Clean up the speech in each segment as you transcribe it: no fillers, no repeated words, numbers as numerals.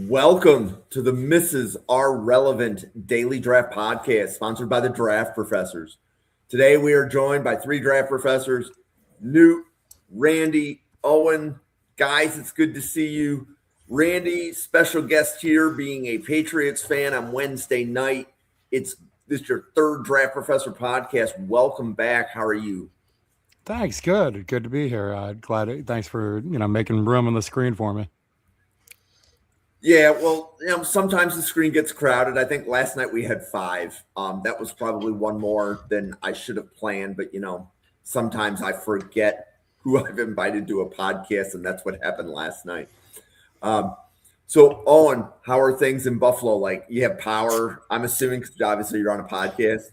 Welcome to the Mrs. R Relevant Daily Draft Podcast, sponsored by the Draft Professors. Today we are joined by three draft professors, Newt, Randy, Owen. Guys, it's good to see you. Randy, special guest here, being a Patriots fan on Wednesday night. This is your third Draft Professor podcast. Welcome back. How are you? Thanks. Good to be here. Thanks for making room on the screen for me. Yeah, well, sometimes the screen gets crowded. I think last night we had five. That was probably one more than I should have planned, but sometimes I forget who I've invited to a podcast, and that's what happened last night. So Owen, how are things in Buffalo? Like, you have power, I'm assuming, because obviously you're on a podcast.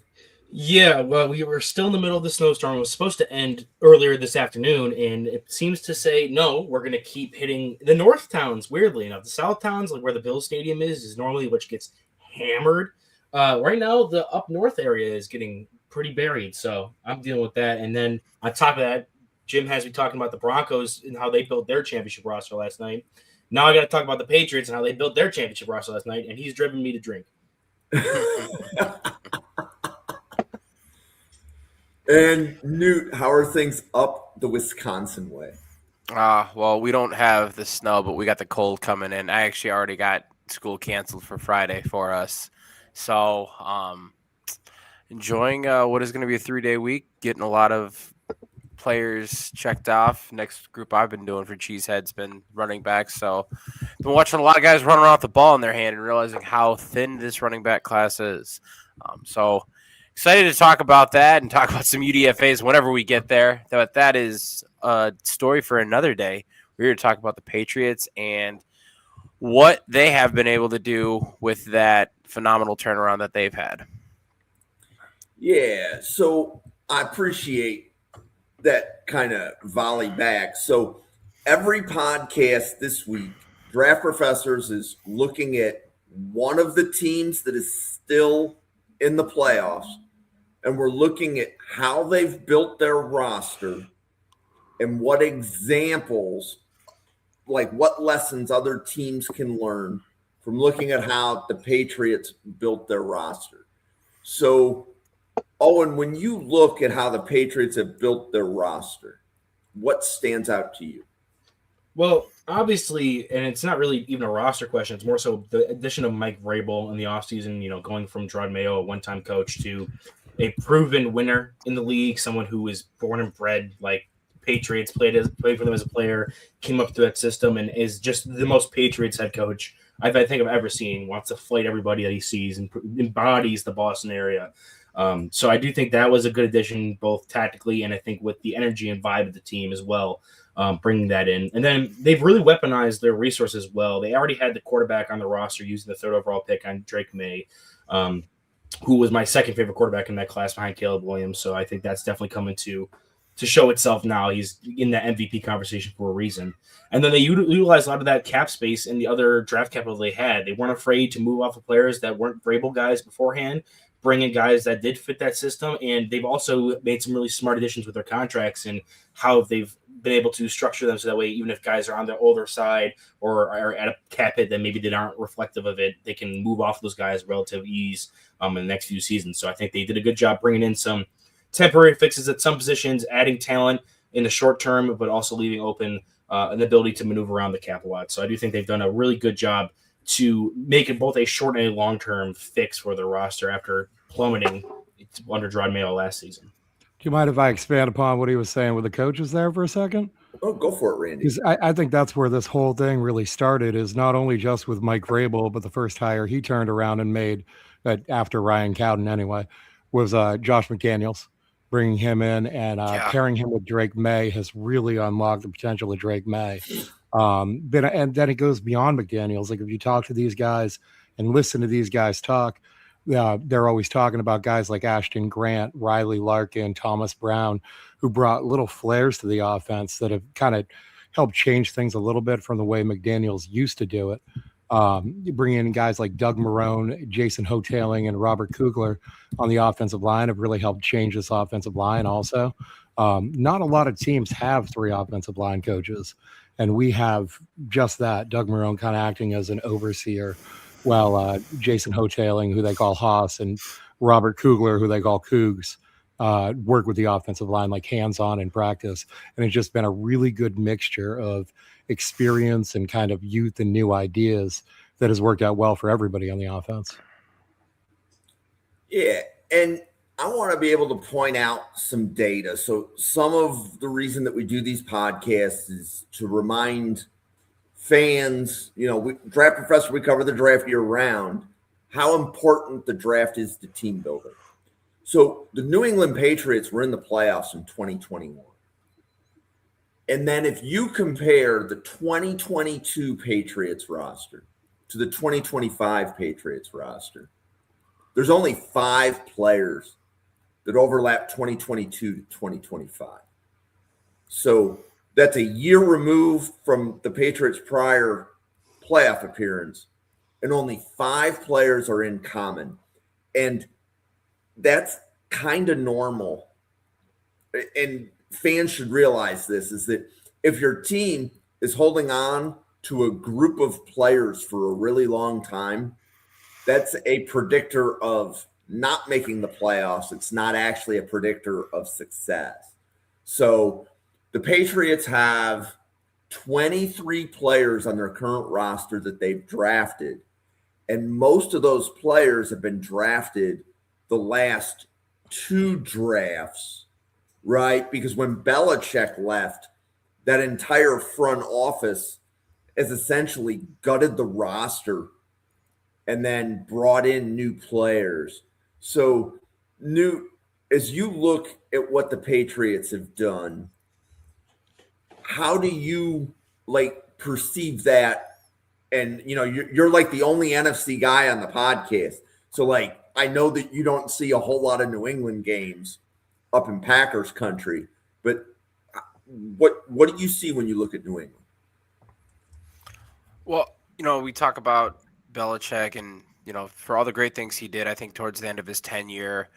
Yeah, well, we were still in the middle of the snowstorm. It was supposed to end earlier this afternoon, and it seems to say, no, we're going to keep hitting the north towns, weirdly enough. The south towns, like where the Bills Stadium is normally which gets hammered. Right now, the up north area is getting pretty buried, so I'm dealing with that. And then on top of that, Jim has me talking about the Broncos and how they built their championship roster last night. Now I got to talk about the Patriots and how they built their championship roster last night, and he's driven me to drink. And Newt, how are things up the Wisconsin way? Well, we don't have the snow, but we got the cold coming in. I actually already got school canceled for Friday for us. So enjoying what is going to be a 3-day week, getting a lot of players checked off. Next group I've been doing for Cheesehead's been running backs. So been watching a lot of guys running around with the ball in their hand and realizing how thin this running back class is. So excited to talk about that and talk about some UDFAs whenever we get there. But that is a story for another day. We're here to talk about the Patriots and what they have been able to do with that phenomenal turnaround that they've had. Yeah, so I appreciate that kind of volley back. So every podcast this week, Draft Professors is looking at one of the teams that is still in the playoffs, and we're looking at how they've built their roster and what examples, like what lessons other teams can learn from looking at how the Patriots built their roster. So, Owen, when you look at how the Patriots have built their roster, what stands out to you? Well, obviously, and it's not really even a roster question. It's more so the addition of Mike Vrabel in the offseason, going from Gerard Mayo, a one-time coach, to a proven winner in the league, someone who was born and bred like Patriots, played for them as a player, came up through that system, and is just the most Patriots head coach I think I've ever seen. Wants to fight everybody that he sees and embodies the Boston area. So I do think that was a good addition, both tactically and I think with the energy and vibe of the team as well, bringing that in. And then they've really weaponized their resources well. They already had the quarterback on the roster using the third overall pick on Drake May, who was my second favorite quarterback in that class behind Caleb Williams. So I think that's definitely coming to show itself now. He's in that MVP conversation for a reason. And then they utilized a lot of that cap space and the other draft capital they had. They weren't afraid to move off of players that weren't Vrabel guys beforehand, bring in guys that did fit that system. And they've also made some really smart additions with their contracts and how they've been able to structure them so that way, even if guys are on the older side or are at a cap hit that maybe they aren't reflective of it, they can move off those guys relative ease in the next few seasons. So I think they did a good job bringing in some temporary fixes at some positions, adding talent in the short term, but also leaving open an ability to maneuver around the cap a lot. So I do think they've done a really good job to make it both a short and a long-term fix for their roster after plummeting under Gerard Mayo last season. Do you mind if I expand upon what he was saying with the coaches there for a second? Oh, go for it, Randy. I think that's where this whole thing really started, is not only just with Mike Vrabel, but the first hire he turned around and made, after Ryan Cowden anyway, was Josh McDaniels. Bringing him in and pairing him with Drake May has really unlocked the potential of Drake May. And then it goes beyond McDaniels. Like, if you talk to these guys and listen to these guys talk, they're always talking about guys like Ashton Grant, Riley Larkin, Thomas Brown, who brought little flares to the offense that have kind of helped change things a little bit from the way McDaniels used to do it. You bring in guys like Doug Marrone, Jason Hoteling, and Robert Kugler on the offensive line have really helped change this offensive line also. Not a lot of teams have three offensive line coaches. And we have just that, Doug Marone kind of acting as an overseer, while Jason Hotailing, who they call Haas, and Robert Kugler, who they call Cougs, work with the offensive line like hands-on in practice. And it's just been a really good mixture of experience and kind of youth and new ideas that has worked out well for everybody on the offense. Yeah, and I want to be able to point out some data. So some of the reason that we do these podcasts is to remind fans, Draft Professor, we cover the draft year round, how important the draft is to team building. So the New England Patriots were in the playoffs in 2021. And then if you compare the 2022 Patriots roster to the 2025 Patriots roster, there's only 5 players that overlap 2022 to 2025. So that's a year removed from the Patriots' prior playoff appearance, and only 5 players are in common. And that's kind of normal. And fans should realize this, is that if your team is holding on to a group of players for a really long time, that's a predictor of not making the playoffs. It's not actually a predictor of success. So the Patriots have 23 players on their current roster that they've drafted, and most of those players have been drafted the last 2 drafts, right? Because when Belichick left, that entire front office has essentially gutted the roster and then brought in new players. So, as you look at what the Patriots have done, how do you perceive that? And you're like the only NFC guy on the podcast, so I know that you don't see a whole lot of New England games up in Packers country, but what do you see when you look at New England? Well, we talk about Belichick and, for all the great things he did, I think towards the end of his tenure,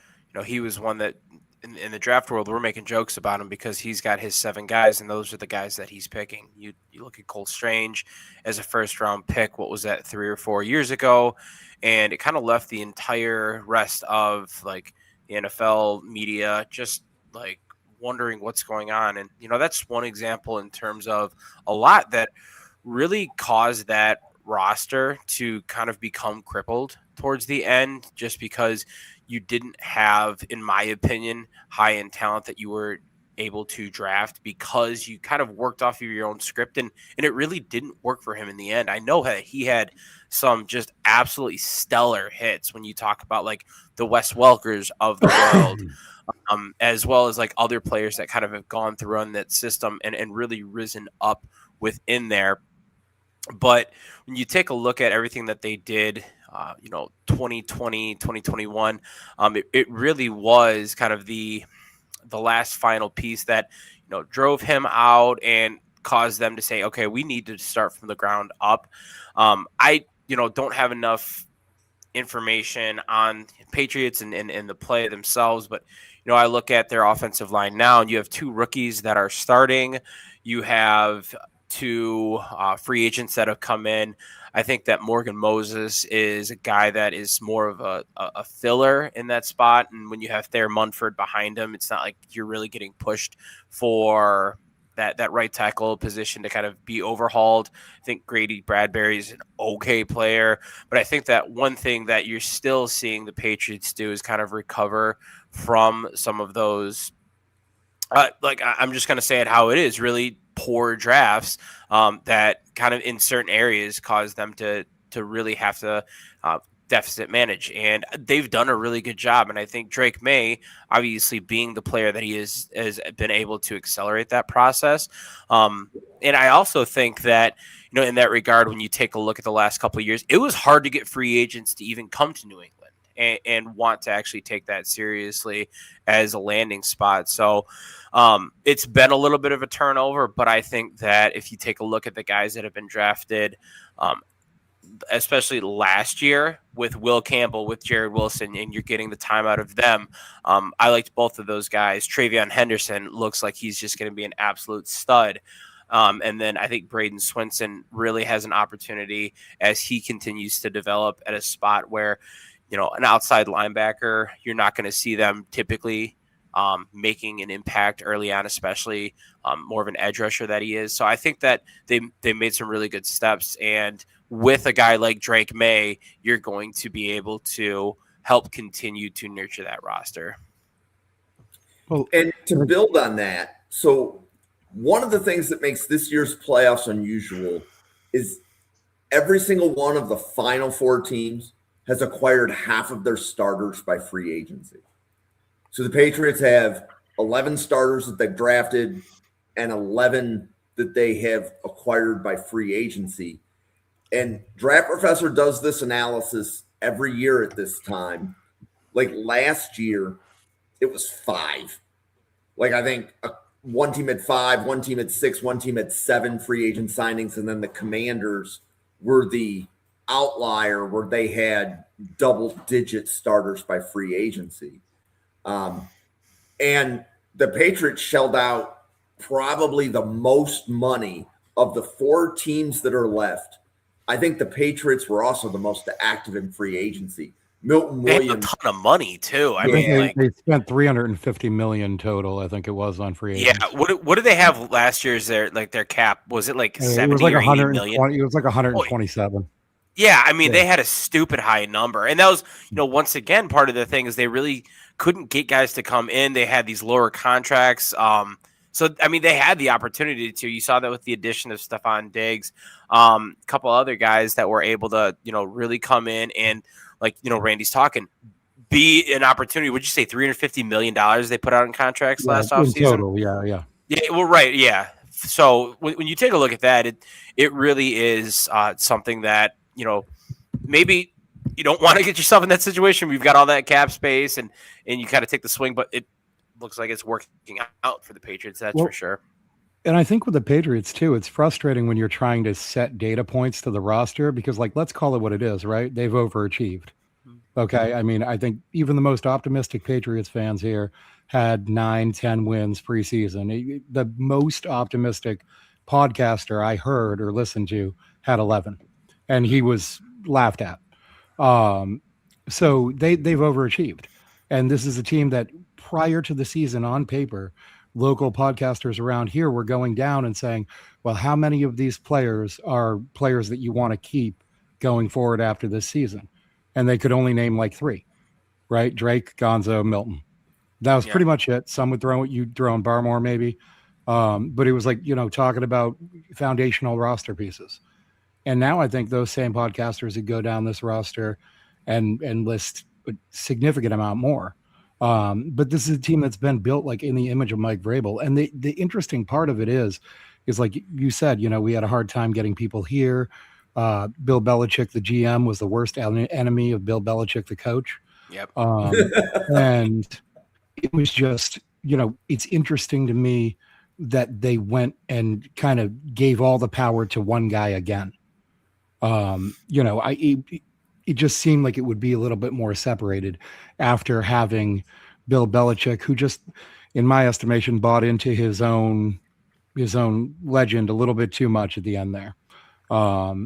he was one that in the draft world, we're making jokes about him because he's got his 7 guys, and those are the guys that he's picking. You look at Cole Strange as a first-round pick, what was that, 3 or 4 years ago, and it kind of left the entire rest of, the NFL media just, wondering what's going on. And, that's one example in terms of a lot that really caused that roster to kind of become crippled towards the end, just because you didn't have, in my opinion, high-end talent that you were able to draft, because you kind of worked off of your own script, and it really didn't work for him in the end. I know that he had some just absolutely stellar hits when you talk about the Wes Welkers of the world, as well as other players that kind of have gone through on that system and really risen up within there. But when you take a look at everything that they did, 2020, 2021, it really was kind of the last final piece that, drove him out and caused them to say, okay, we need to start from the ground up. I don't have enough information on Patriots and the play themselves, but, I look at their offensive line now, and you have 2 rookies that are starting. You have 2 free agents that have come in. I think that Morgan Moses is a guy that is more of a filler in that spot. And when you have Thayer Munford behind him, it's not like you're really getting pushed for that right tackle position to kind of be overhauled. I think Grady Bradbury is an okay player, but I think that one thing that you're still seeing the Patriots do is kind of recover from some of those, I'm just going to say it how it is, really poor drafts that kind of in certain areas cause them to really have to deficit manage. And they've done a really good job. And I think Drake May, obviously being the player that he is, has been able to accelerate that process. And I also think that, in that regard, when you take a look at the last couple of years, it was hard to get free agents to even come to New England and want to actually take that seriously as a landing spot. So it's been a little bit of a turnover, but I think that if you take a look at the guys that have been drafted, especially last year with Will Campbell, with Jared Wilson, and you're getting the time out of them. I liked both of those guys. Travion Henderson looks like he's just going to be an absolute stud. And then I think Braden Swinson really has an opportunity as he continues to develop at a spot where, an outside linebacker, you're not going to see them typically making an impact early on, especially more of an edge rusher that he is. So I think that they made some really good steps. And with a guy like Drake May, you're going to be able to help continue to nurture that roster. Well, And to build on that, so one of the things that makes this year's playoffs unusual is every single one of the final four teams has acquired half of their starters by free agency. So the Patriots have 11 starters that they've drafted and 11 that they have acquired by free agency. And Draft Professor does this analysis every year at this time. Like last year, it was 5. Like I think one team had 5, one team had 6, one team had 7 free agent signings, and then the Commanders were the outlier where they had double-digit starters by free agency. And the Patriots shelled out probably the most money of the 4 teams that are left. I think the Patriots were also the most active in free agency. Milton They Williams, have a ton of money too. I I mean, think they spent $350 million total. I think it was on free agents. yeah. What did they have last year's their cap? Was it like 70 like or 80 million? It was like 127. Yeah, I mean, Yeah. they had a stupid high number. And that was, once again, part of the thing is they really couldn't get guys to come in. They had these lower contracts. So, I mean, they had the opportunity to. You saw that with the addition of Stephon Diggs, a couple other guys that were able to, really come in and, like, Randy's talking, be an opportunity. Would you say $350 million they put out in contracts last offseason? In total, yeah. Yeah, well, right, yeah. So when you take a look at that, it really is something that, maybe you don't want to get yourself in that situation. We've got all that cap space and you kind of take the swing, but it looks like it's working out for the Patriots. That's for sure. And I think with the Patriots too, it's frustrating when you're trying to set data points to the roster because, like, let's call it what it is, right? They've overachieved. Okay. I mean, I think even the most optimistic Patriots fans here had 9-10 wins preseason. The most optimistic podcaster I heard or listened to had 11, and he was laughed at. So they've overachieved. And this is a team that prior to the season on paper, local podcasters around here were going down and saying, well, how many of these players are players that you want to keep going forward after this season? And they could only name like 3, right? Drake, Gonzo, Milton. That was pretty much it. Some would throw in Barmore maybe. But it was like, talking about foundational roster pieces. And now I think those same podcasters would go down this roster and list a significant amount more. But this is a team that's been built like in the image of Mike Vrabel. And the interesting part of it is like you said, we had a hard time getting people here. Bill Belichick, the GM, was the worst enemy of Bill Belichick, the coach. Yep. And it was just, it's interesting to me that they went and kind of gave all the power to one guy again. It just seemed like it would be a little bit more separated after having Bill Belichick, who just, in my estimation, bought into his own legend a little bit too much at the end there. But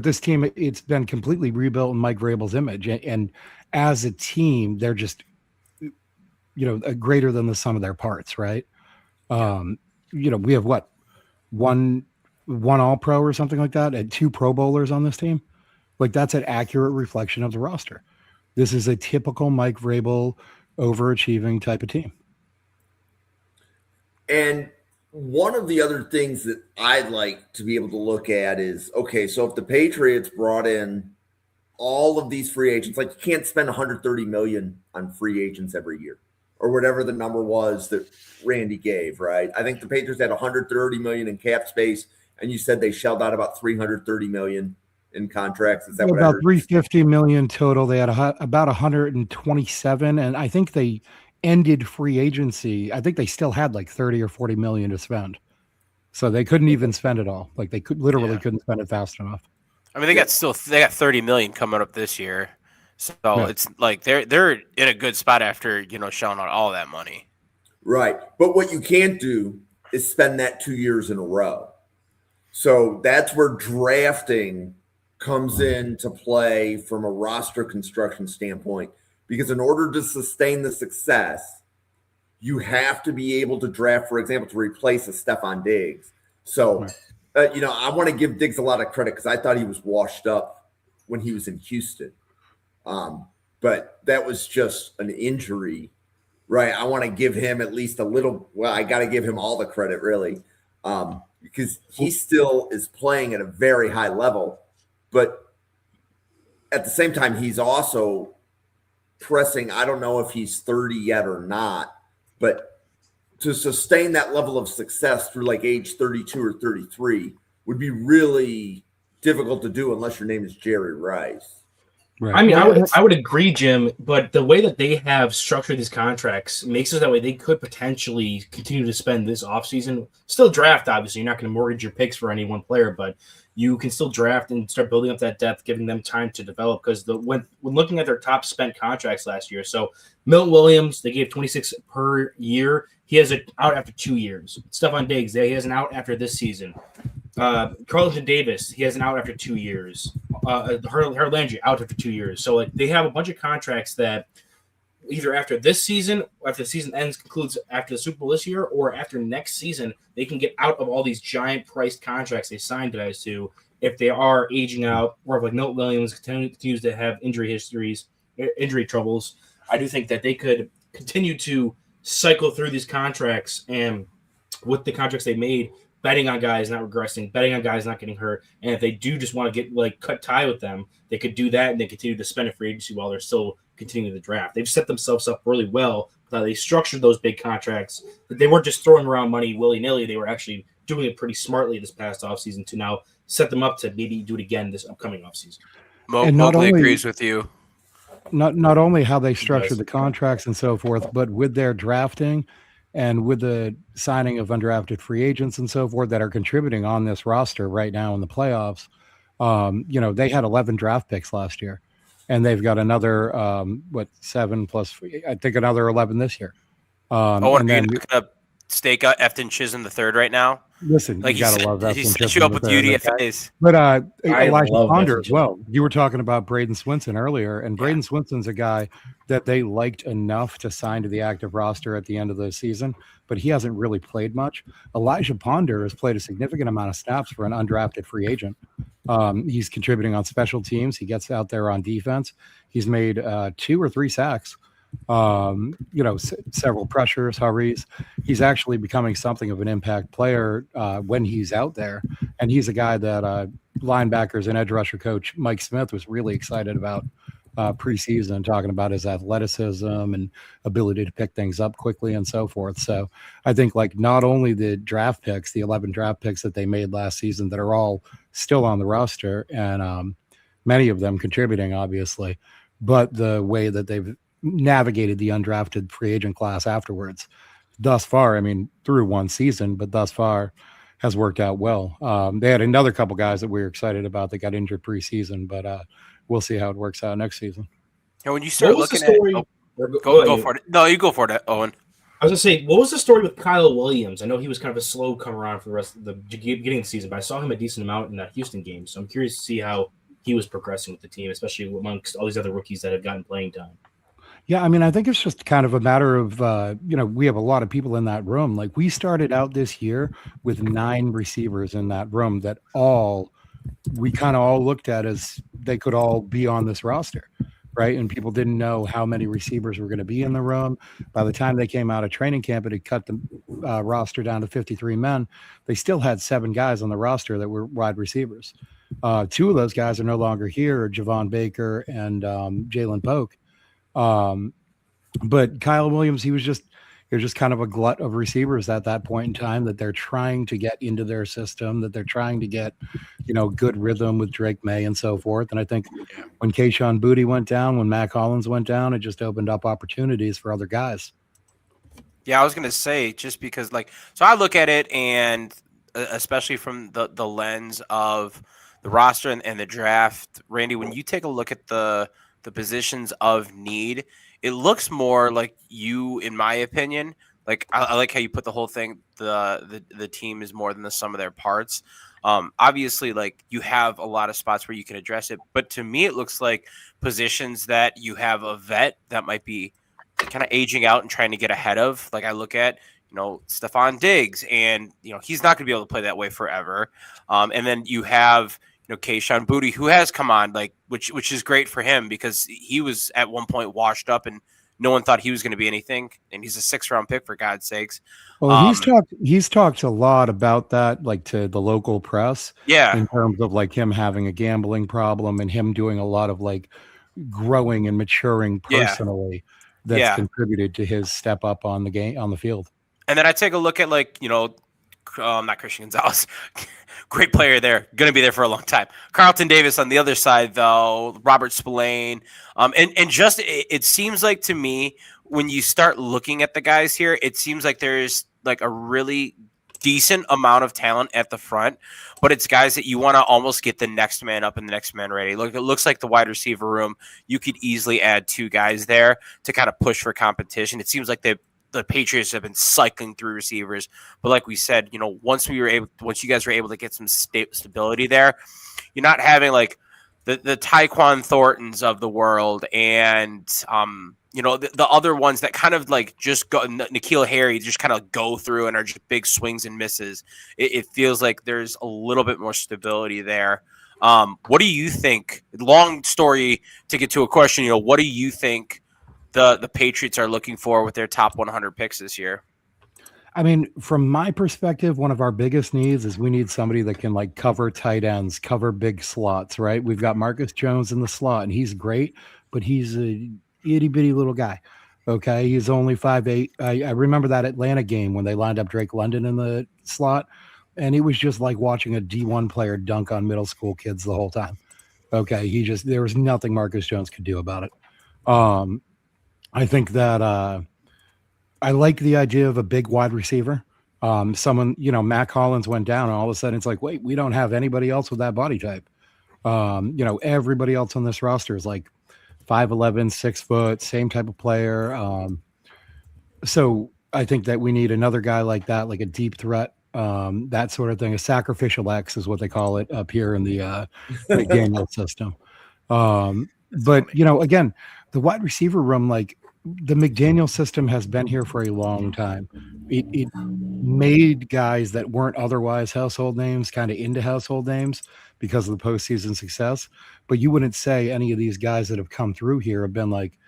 this team, it's been completely rebuilt in Mike Vrabel's image. And as a team, they're just, greater than the sum of their parts, right? We have one All-Pro or something like that, and 2 Pro Bowlers on this team. Like, that's an accurate reflection of the roster. This is a typical Mike Vrabel overachieving type of team. And one of the other things that I'd like to be able to look at is, okay, so if the Patriots brought in all of these free agents, like, you can't spend $130 million on free agents every year or whatever the number was that Randy gave, right? I think the Patriots had $130 million in cap space, and you said they shelled out about $330 million in contracts. Is that what I about heard? $350 million total? They had about 127, and I think they ended free agency. I think they still had like 30 or 40 million to spend. So they couldn't even spend it all. Like, they couldn't spend it fast enough. I mean, they got 30 million coming up this year. So it's like they're in a good spot after, shelling out all that money. Right. But what you can't do is spend that 2 years in a row. So that's where drafting comes into play from a roster construction standpoint, because in order to sustain the success, you have to be able to draft, for example, to replace a Stephon Diggs. So, I want to give Diggs a lot of credit because I thought he was washed up when he was in Houston. But that was just an injury, right? I want to give him at least a little. Well, I got to give him all the credit, really, because he still is playing at a very high level. But at the same time, he's also pressing. I don't know if he's 30 yet or not, but to sustain that level of success through like age 32 or 33 would be really difficult to do unless your name is Jerry Rice. Right. I mean, I would agree, Jim, but the way that they have structured these contracts makes it that way they could potentially continue to spend this offseason. Still draft, obviously. You're not going to mortgage your picks for any one player, but you can still draft and start building up that depth, giving them time to develop. Because when looking at their top spent contracts last year, so Milton Williams, they gave $26 per year. He has it out after 2 years. Stephon Diggs, he has an out after this season. Carlton Davis, he has an out after 2 years. Harold Landry out after 2 years. So like they have a bunch of contracts that either after this season, after the season ends, concludes after the Super Bowl this year, or after next season, they can get out of all these giant priced contracts they signed guys to if they are aging out, or if like Milton Williams continues to have injury troubles. I do think that they could continue to cycle through these contracts, and with the contracts they made, betting on guys not regressing, betting on guys not getting hurt. And if they do just want to get like cut tie with them, they could do that and they continue to spend a free agency while they're still continuing the draft. They've set themselves up really well. They structured those big contracts. They weren't just throwing around money willy-nilly. They were actually doing it pretty smartly this past offseason to now set them up to maybe do it again this upcoming offseason. Mobley agrees with you. Not only how they structure the contracts and so forth, but with their drafting and with the signing of undrafted free agents and so forth that are contributing on this roster right now in the playoffs. They had 11 draft picks last year, and they've got another 7 plus, I think another 11 this year. And then gonna stake out Efton Chisholm the third right now. Listen, like you gotta love Efton Chisholm. He set you up with UDFAs. But Elijah Ponder as well. You were talking about Braden Swinson earlier, and Braden Swinson's a guy that they liked enough to sign to the active roster at the end of the season, but he hasn't really played much. Elijah Ponder has played a significant amount of snaps for an undrafted free agent. He's contributing on special teams. He gets out there on defense. He's made 2 or 3 sacks. Several pressures, hurries. He's actually becoming something of an impact player when he's out there. And he's a guy that linebackers and edge rusher coach Mike Smith was really excited about preseason, talking about his athleticism and ability to pick things up quickly and so forth. So I think like not only the draft picks, the 11 draft picks that they made last season that are all still on the roster and many of them contributing, obviously, but the way that they've navigated the undrafted free agent class afterwards thus far, I mean, through one season, but thus far has worked out well. They had another couple guys that we were excited about that got injured preseason, but we'll see how it works out next season. And when you start looking at go for it. No, you go for it, Owen. I was gonna say, what was the story with Kyle Williams? I know he was kind of a slow come around for the rest of the beginning of the season, but I saw him a decent amount in that Houston game. So I'm curious to see how he was progressing with the team, especially amongst all these other rookies that have gotten playing time. Yeah, I mean, I think it's just kind of a matter of, we have a lot of people in that room. Like we started out this year with 9 receivers in that room that we kind of all looked at as they could all be on this roster, right? And people didn't know how many receivers were going to be in the room. By the time they came out of training camp, it had cut the roster down to 53 men. They still had 7 guys on the roster that were wide receivers. 2 of those guys are no longer here, Javon Baker and Jalen Polk. But Kyle Williams, he was just kind of a glut of receivers at that point in time that they're trying to get into their system, that they're trying to get, good rhythm with Drake May and so forth. And I think when Kayshon Boutte went down, when Matt Collins went down, it just opened up opportunities for other guys. Yeah, I was going to say, just because so I look at it, and especially from the lens of the roster and the draft, Randy, when you take a look at the positions of need, it looks more like you, in my opinion, Like I like how you put the whole thing. The team is more than the sum of their parts. Obviously, like you have a lot of spots where you can address it, but to me, it looks like positions that you have a vet that might be kind of aging out and trying to get ahead of. Like I look at Stephon Diggs, and he's not going to be able to play that way forever. And then you have Kayshon Boutte, who has come on, like which is great for him because he was at one point washed up and no one thought he was going to be anything, and he's a 6th-round pick for God's sakes. Well, he's talked a lot about that, like to the local press, Yeah, in terms of like him having a gambling problem and him doing a lot of like growing and maturing personally. That's contributed to his step up on the field. And then I take a look at not Christian Gonzalez, great player there, going to be there for a long time. Carlton Davis on the other side, though, Robert Spillane, and just it seems like to me when you start looking at the guys here, it seems like there's like a really decent amount of talent at the front, but it's guys that you want to almost get the next man up and the next man ready. Look, it looks like the wide receiver room, you could easily add 2 guys there to kind of push for competition. It seems like the Patriots have been cycling through receivers, but like we said, once you guys were able to get some stability there, you're not having like the Tyquan Thorntons of the world and the other ones that kind of like just go, N'Keal Harry just kind of go through and are just big swings and misses. It feels like there's a little bit more stability there. What do you think? Long story to get to a question. What do you think the Patriots are looking for with their top 100 picks this year? I mean, from my perspective, one of our biggest needs is we need somebody that can like cover tight ends, cover big slots, right? We've got Marcus Jones in the slot, and he's great, but he's a itty bitty little guy. Okay, he's only 5'8". I remember that Atlanta game when they lined up Drake London in the slot, and it was just like watching a D1 player dunk on middle school kids the whole time. Okay, there was nothing Marcus Jones could do about it. I think that I like the idea of a big wide receiver. Someone, Mac Hollins went down, and all of a sudden it's like, wait, we don't have anybody else with that body type. Everybody else on this roster is like 5'11", 6 foot, same type of player. So I think that we need another guy like that, like a deep threat, that sort of thing. A sacrificial X is what they call it up here in the McDaniel system. But again, the wide receiver room, like the McDaniel system has been here for a long time. It made guys that weren't otherwise household names kind of into household names because of the postseason success. But you wouldn't say any of these guys that have come through here have been like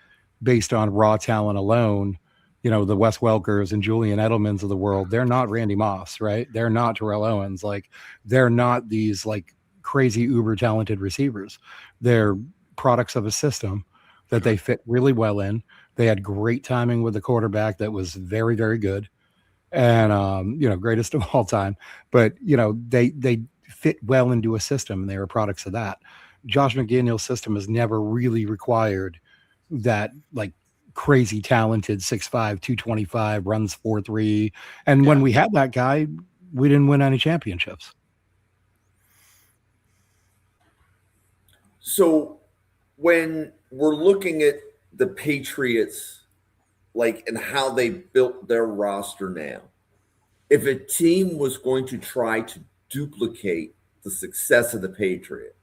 based on raw talent alone. The Wes Welkers and Julian Edelmans of the world, they're not Randy Moss, right? They're not Terrell Owens. Like they're not these like crazy uber talented receivers. They're products of a system that they fit really well in. They had great timing with the quarterback that was very, very good and, greatest of all time. But, they fit well into a system and they were products of that. Josh McDaniel's system has never really required that like crazy talented 6'5", 225, runs 4.3. And when we had that guy, we didn't win any championships. So when we're looking at the Patriots, like, and how they built their roster now, if a team was going to try to duplicate the success of the Patriots,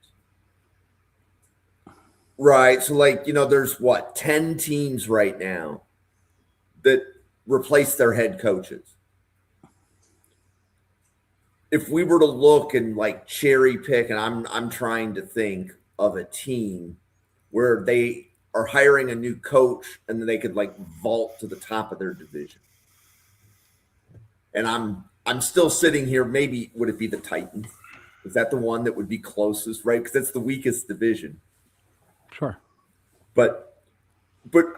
right? So, like, there's 10 teams right now that replace their head coaches. If we were to look and like cherry pick, and I'm trying to think of a team where they are hiring a new coach and then they could like vault to the top of their division. And I'm still sitting here. Maybe would it be the Titans? Is that the one that would be closest, right? Because that's the weakest division. Sure. But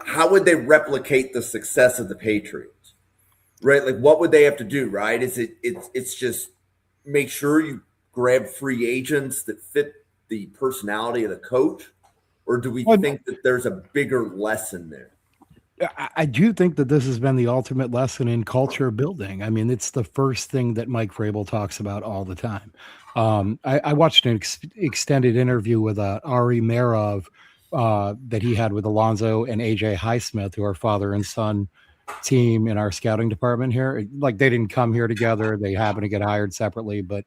how would they replicate the success of the Patriots? Right? Like what would they have to do, right? It's just make sure you grab free agents that fit the personality of the coach, or do we think that there's a bigger lesson there? I do think that this has been the ultimate lesson in culture building. I mean, it's the first thing that Mike Vrabel talks about all the time. I watched an extended interview with Ari Merov that he had with Alonzo and AJ Highsmith, who are father and son team in our scouting department here. Like they didn't come here together. They happened to get hired separately, but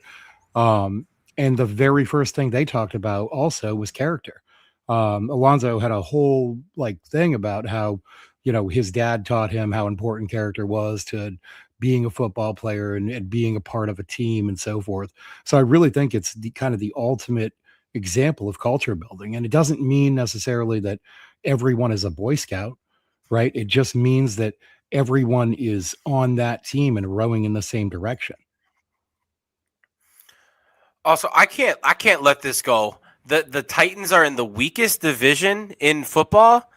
and the very first thing they talked about also was character. Alonzo had a whole like thing about how, his dad taught him how important character was to being a football player and being a part of a team and so forth. So I really think it's the kind of the ultimate example of culture building. And it doesn't mean necessarily that everyone is a Boy Scout, right? It just means that everyone is on that team and rowing in the same direction. Also, I can't let this go. The Titans are in the weakest division in football.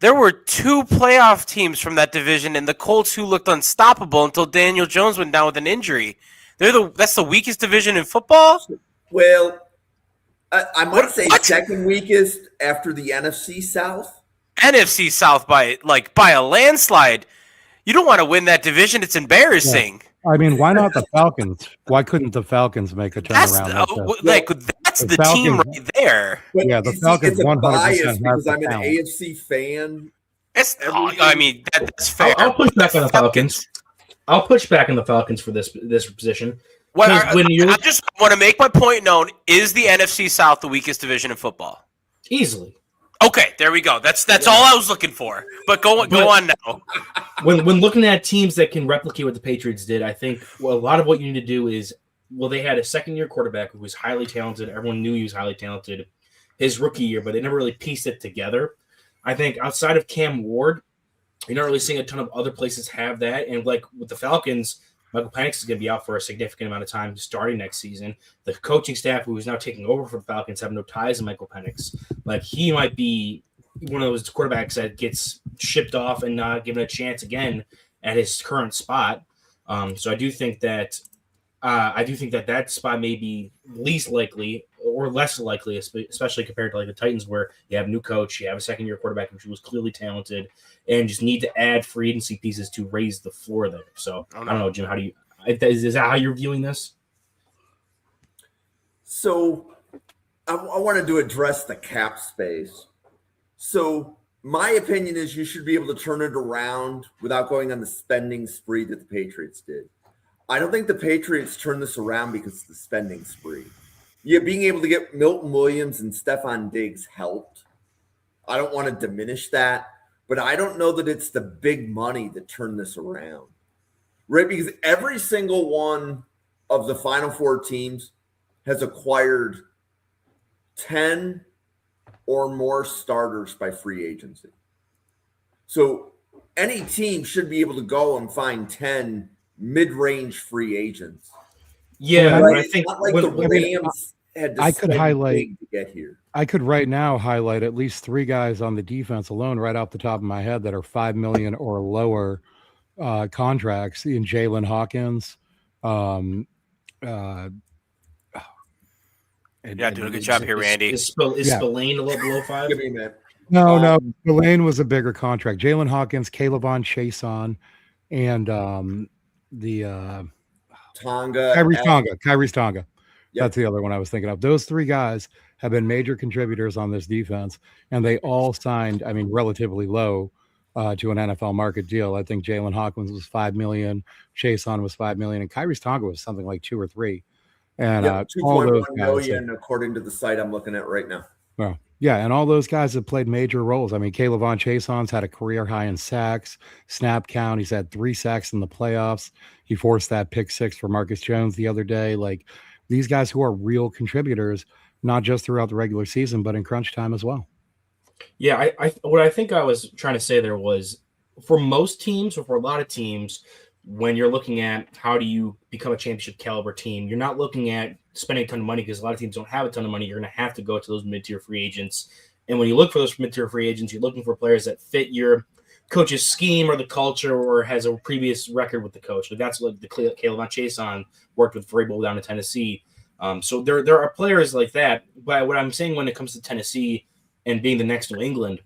There were 2 playoff teams from that division, and the Colts, who looked unstoppable until Daniel Jones went down with an injury. That's the weakest division in football? Well, I might say second weakest after the NFC South. NFC South by a landslide. You don't want to win that division. It's embarrassing. Yeah. I mean, why not the Falcons? Why couldn't the Falcons make a turnaround? That's the team right there. But yeah, the Falcons 100% because I'm an AFC fan. That's fair. I'll push back on the Falcons. I'll push back on the Falcons for this position. I just want to make my point known. Is the NFC South the weakest division in football? Easily. Okay, there we go. That's all I was looking for. But go on now. When looking at teams that can replicate what the Patriots did, I think a lot of what you need to do is, they had a second-year quarterback who was highly talented. Everyone knew he was highly talented his rookie year, but they never really pieced it together. I think outside of Cam Ward, you're not really seeing a ton of other places have that. And like with the Falcons, Michael Penix is going to be out for a significant amount of time starting next season. The coaching staff, who is now taking over for the Falcons, have no ties to Michael Penix. Like, he might be one of those quarterbacks that gets shipped off and not given a chance again at his current spot. So I do think that that spot may be least likely or less likely, especially compared to like the Titans, where you have a new coach, you have a second-year quarterback who was clearly talented, and just need to add free agency pieces to raise the floor there. So I don't know, Jim. How do you? Is that how you're viewing this? So I wanted to address the cap space. So my opinion is you should be able to turn it around without going on the spending spree that the Patriots did. I don't think the Patriots turned this around because of the spending spree. Yeah, being able to get Milton Williams and Stephon Diggs helped. I don't want to diminish that, but I don't know that it's the big money that turned this around, right? Because every single one of the Final Four teams has acquired 10 or more starters by free agency. So any team should be able to go and find 10 mid-range free agents. Yeah, right? I think not like the Rams had to to get here. I could right now highlight at least 3 guys on the defense alone, right off the top of my head, that are $5 million or lower contracts. In Jalen Hawkins, doing a good job here, Randy. Is Spillane a little below 5? Give me a minute. No, Spillane was a bigger contract. Jalen Hawkins, Kayvon Chason, and Kyrie's Tonga. Yep. That's the other one I was thinking of. Those 3 guys have been major contributors on this defense, and they all signed, relatively low to an NFL market deal. I think Jalen Hawkins was $5 million, Chason was $5 million, and Kyrie's Tonga was something like 2 or 3. And all those guys, million, according to the site I'm looking at right now. Well, yeah, and all those guys have played major roles. Kayvon Chason's had a career high in sacks, snap count. He's had 3 sacks in the playoffs. He forced that pick 6 for Marcus Jones the other day. Like, these guys who are real contributors, not just throughout the regular season, but in crunch time as well. Yeah, what I think I was trying to say there was, for most teams, or for a lot of teams, when you're looking at how do you become a championship caliber team, you're not looking at spending a ton of money, because a lot of teams don't have a ton of money. You're going to have to go to those mid-tier free agents. And when you look for those mid-tier free agents, you're looking for players that fit your coach's scheme or the culture, or has a previous record with the coach. Like, that's what the Kayvon Chason worked with Vrabel down in Tennessee. So there are players like that. But what I'm saying when it comes to Tennessee and being the next New England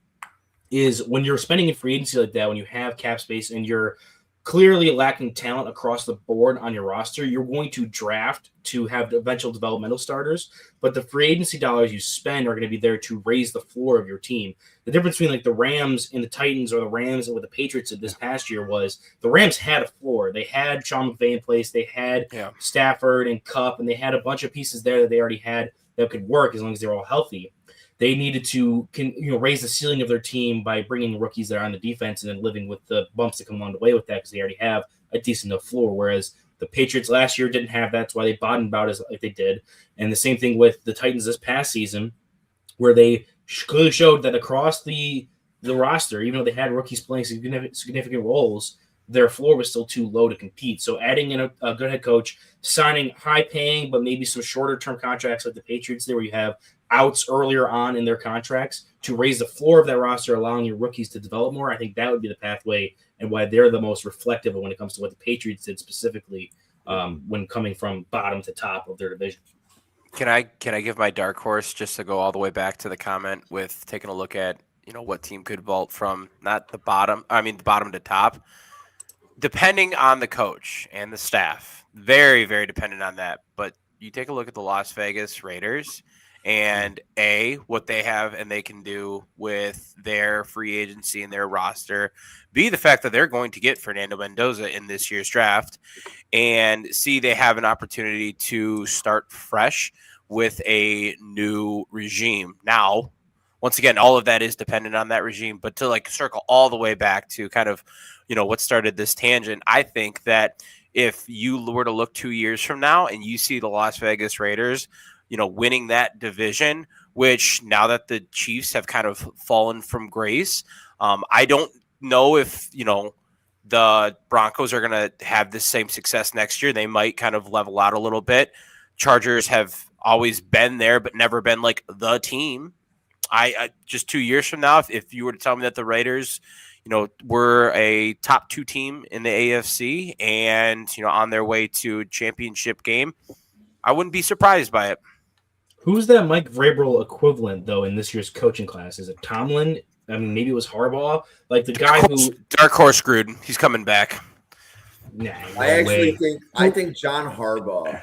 is, when you're spending in free agency like that, when you have cap space and you're clearly lacking talent across the board on your roster, you're going to draft to have eventual developmental starters, but the free agency dollars you spend are going to be there to raise the floor of your team. The difference between like the Rams and the Titans or the Rams and with the Patriots this past year was the Rams had a floor. They had Sean McVay in place. They had Stafford and Kupp, and they had a bunch of pieces there that they already had that could work as long as they were all healthy. They needed to raise the ceiling of their team by bringing rookies that are on the defense and then living with the bumps that come along the way with that because they already have a decent enough floor. Whereas the Patriots last year didn't have that. That's why they bottomed out as like they did. And the same thing with the Titans this past season, where they clearly showed that across the roster, even though they had rookies playing significant roles, their floor was still too low to compete. So adding in a good head coach, signing high-paying but maybe some shorter-term contracts like the Patriots there where you have outs earlier on in their contracts to raise the floor of that roster, allowing your rookies to develop more, I think that would be the pathway and why they're the most reflective of when it comes to what the Patriots did specifically when coming from bottom to top of their division. Can I give my dark horse just to go all the way back to the comment with taking a look at what team could vault from not the bottom, the bottom to top, depending on the coach and the staff, very, very dependent on that. But you take a look at the Las Vegas Raiders and what they have and they can do with their free agency and their roster, B, the fact that they're going to get Fernando Mendoza in this year's draft, and C, they have an opportunity to start fresh with a new regime. Now, once again, all of that is dependent on that regime, but to circle all the way back to kind of, what started this tangent, I think that if you were to look 2 years from now and you see the Las Vegas Raiders, winning that division, which now that the Chiefs have kind of fallen from grace, I don't know if, the Broncos are going to have the same success next year. They might kind of level out a little bit. Chargers have always been there, but never been like the team. I just 2 years from now, if you were to tell me that the Raiders, were a top 2 team in the AFC and, on their way to a championship game, I wouldn't be surprised by it. Who's that Mike Vrabel equivalent, though, in this year's coaching class? Is it Tomlin? I mean, maybe it was Harbaugh. Like the guy who Dark Horse Gruden. He's coming back. Nah, I think John Harbaugh.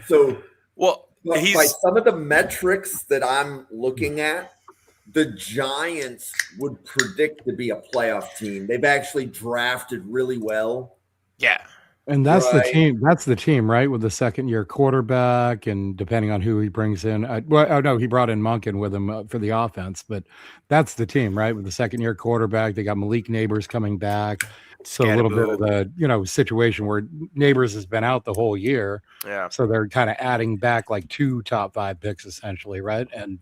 So, by some of the metrics that I'm looking at, the Giants would predict to be a playoff team. They've actually drafted really well. Yeah. And that's the team. That's the team, right? With the second-year quarterback, and depending on who he brings in. He brought in Monken with him for the offense, but that's the team, right? With the second-year quarterback, they got Malik Neighbors coming back. So a little bit of the situation where Neighbors has been out the whole year. Yeah. So they're kind of adding back like 2 top 5 picks essentially, right? And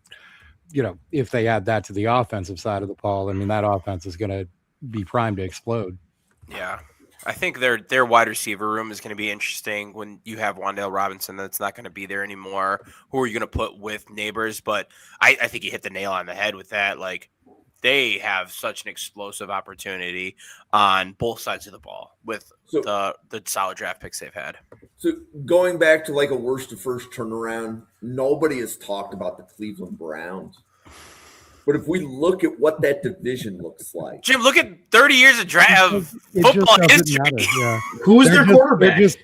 if they add that to the offensive side of the ball, I mean, that offense is going to be primed to explode. Yeah. I think their wide receiver room is going to be interesting when you have Wan'Dale Robinson that's not going to be there anymore. Who are you going to put with Neighbors? But I think you hit the nail on the head with that. Like, they have such an explosive opportunity on both sides of the ball with the solid draft picks they've had. So going back to like a worst to first turnaround, nobody has talked about the Cleveland Browns. But if we look at what that division looks like, Jim, look at 30 years of football history. Yeah. Who's their quarterback? Who's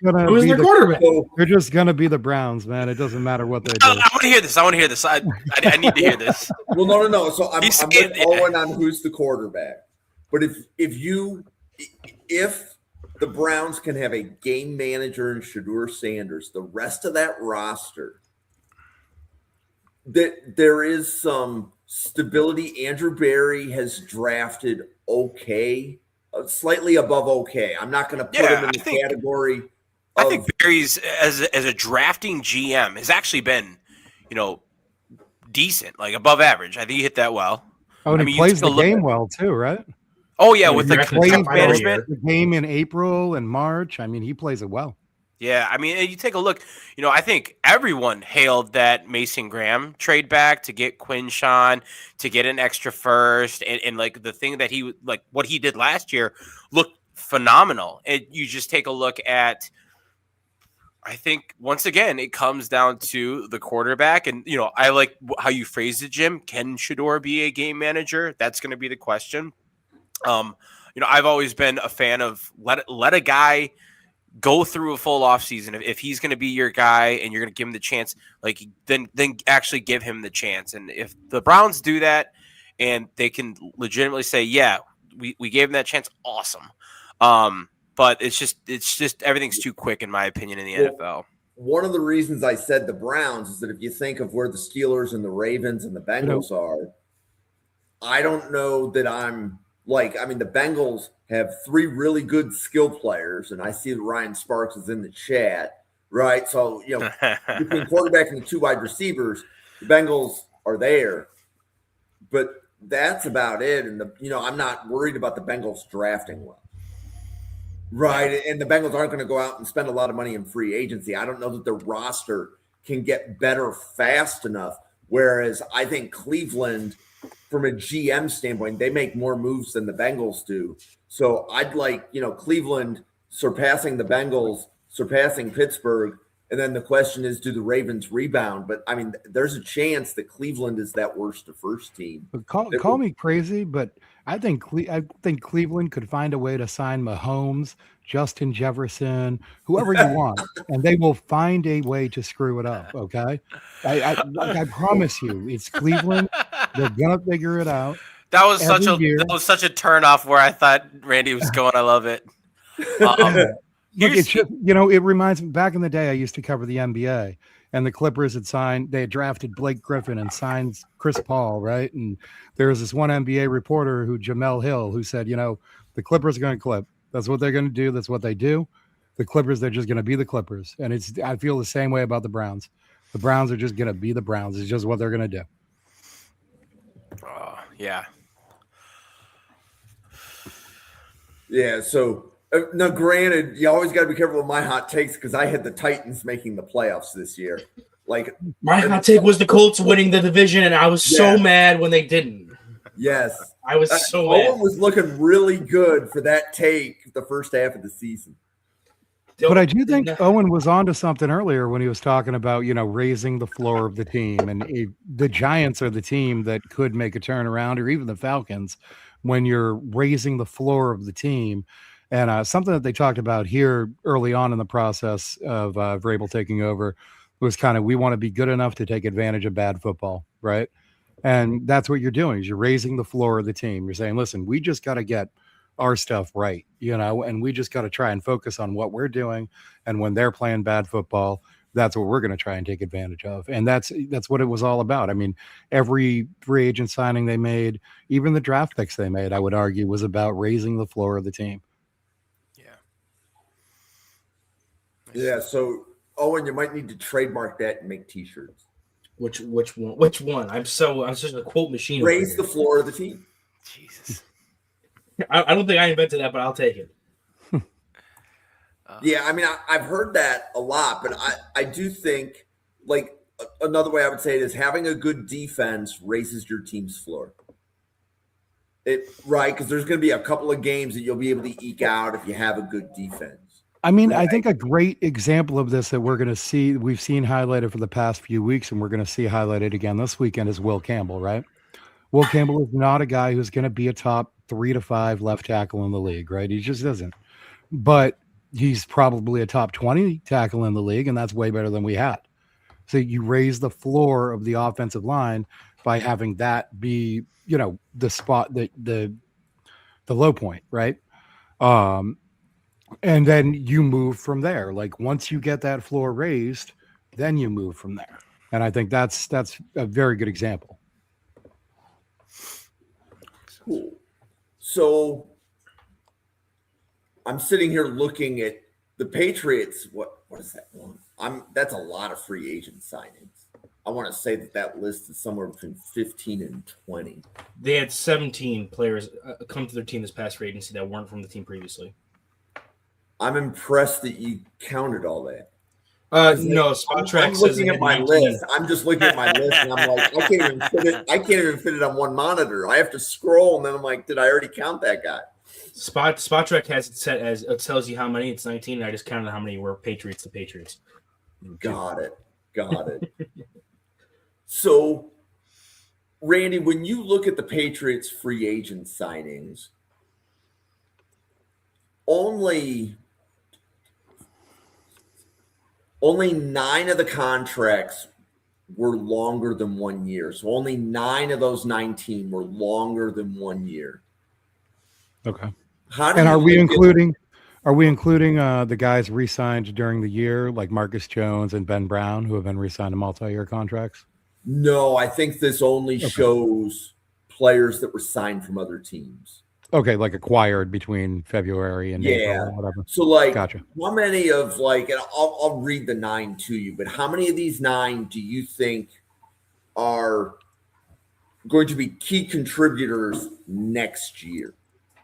their quarterback? They're just going to be the Browns, man. It doesn't matter what they do. I want to hear this. I need to hear this. Well, no. So I'm with Owen on who's the quarterback. But if the Browns can have a game manager in Shedeur Sanders, the rest of that roster, that there is some stability. Andrew Berry has drafted okay, slightly above okay. I'm not going to put him in the category. I think Berry's as a drafting GM has actually been, decent, like above average. I think he hit that well. Oh, and he plays the game well too, right? Oh yeah, with the management, the game in April and March. I mean, he plays it well. Yeah, I mean, you take a look, I think everyone hailed that Mason Graham trade back to get Quinshawn, to get an extra first, and like the thing that what he did last year looked phenomenal. And you just take a look at, I think, once again, it comes down to the quarterback. And, I like how you phrased it, Jim. Can Shedeur be a game manager? That's going to be the question. I've always been a fan of let a guy go through a full offseason. If he's going to be your guy and you're going to give him the chance, like then actually give him the chance. And if the Browns do that and they can legitimately say, yeah, we gave him that chance, awesome. But it's just everything's too quick in my opinion in the NFL. One of the reasons I said the Browns is that if you think of where the Steelers and the Ravens and the Bengals are, I don't know that I'm like, I mean, the Bengals have 3 really good skill players, and I see that Ryan Sparks is in the chat, right? So, between quarterback and the 2 wide receivers, the Bengals are there. But that's about it. And, I'm not worried about the Bengals drafting well. Right. And the Bengals aren't going to go out and spend a lot of money in free agency. I don't know that their roster can get better fast enough. Whereas I think Cleveland, from a GM standpoint, they make more moves than the Bengals do. So I'd like, Cleveland surpassing the Bengals, surpassing Pittsburgh. And then the question is, do the Ravens rebound? But I mean, there's a chance that Cleveland is that worst to first team. But call me crazy, but I think Cleveland could find a way to sign Mahomes, Justin Jefferson, whoever you want, and they will find a way to screw it up. Okay, I promise you, it's Cleveland. They're gonna figure it out. That was such a turnoff where I thought Randy was going. I love it. Look, it's just, it reminds me, back in the day, I used to cover the NBA, and the Clippers they had drafted Blake Griffin and signed Chris Paul, right? And there was this one NBA reporter, Jamel Hill, who said, the Clippers are going to clip. That's what they're going to do. That's what they do. The Clippers, they're just going to be the Clippers. And I feel the same way about the Browns. The Browns are just going to be the Browns. It's just what they're going to do. Yeah. Yeah, so... Now, granted, you always got to be careful with my hot takes because I had the Titans making the playoffs this year. Like, my hot take was the Colts winning the division, and I was so mad when they didn't. Yes, I was so mad. Owen was looking really good for that take the first half of the season. But I do think Owen was onto something earlier when he was talking about, raising the floor of the team, and the Giants are the team that could make a turnaround, or even the Falcons, when you're raising the floor of the team. And something that they talked about here early on in the process of Vrabel taking over was kind of, we want to be good enough to take advantage of bad football, right? And that's what you're doing, is you're raising the floor of the team. You're saying, listen, we just got to get our stuff right, and we just got to try and focus on what we're doing. And when they're playing bad football, that's what we're going to try and take advantage of. And that's what it was all about. I mean, every free agent signing they made, even the draft picks they made, I would argue, was about raising the floor of the team. Yeah, so Owen, you might need to trademark that and make T-shirts. Which one? I'm such a quote machine. Raise the floor of the team. Jesus. I don't think I invented that, but I'll take it. Yeah, I mean, I've heard that a lot, but I do think, like, another way I would say it is having a good defense raises your team's floor. Right, because there's going to be a couple of games that you'll be able to eke out if you have a good defense. I mean, right. I think a great example of this that we've seen highlighted for the past few weeks, and we're going to see highlighted again this weekend, is Will Campbell, right? Will Campbell is not a guy who's going to be a top 3 to 5 left tackle in the league, right? He just isn't. But he's probably a top 20 tackle in the league, and that's way better than we had. So you raise the floor of the offensive line by having that be, the spot, the low point, right? And then you move from there. Like, once you get that floor raised, then you move from there. And I think that's a very good example. Cool. So I'm sitting here looking at the Patriots. What is that one? That's a lot of free agent signings. I want to say that list is somewhere between 15 and 20. They had 17 players come to their team this past free agency that weren't from the team previously. I'm impressed that you counted all that. No, Spotrac I'm says looking at my list. I'm just looking at my list, and I'm like, I can't even fit it on one monitor. I have to scroll, and then I'm like, did I already count that guy? Spotrac has it set as, it tells you how many. It's 19. And I just counted how many were Patriots. The Patriots. Got it. So, Randy, when you look at the Patriots free agent signings, only 9 of the contracts were longer than 1 year. So only 9 of those 19 were longer than 1 year. Okay. How do And you are we look at- including the guys re-signed during the year, like Marcus Jones and Ben Brown, who have been re-signed to multi-year contracts? No, I think this only shows players that were signed from other teams. Okay, like acquired between February and April or whatever. So, like, Gotcha. how many of, like, and I'll read the 9 to you, but how many of these 9 do you think are going to be key contributors next year?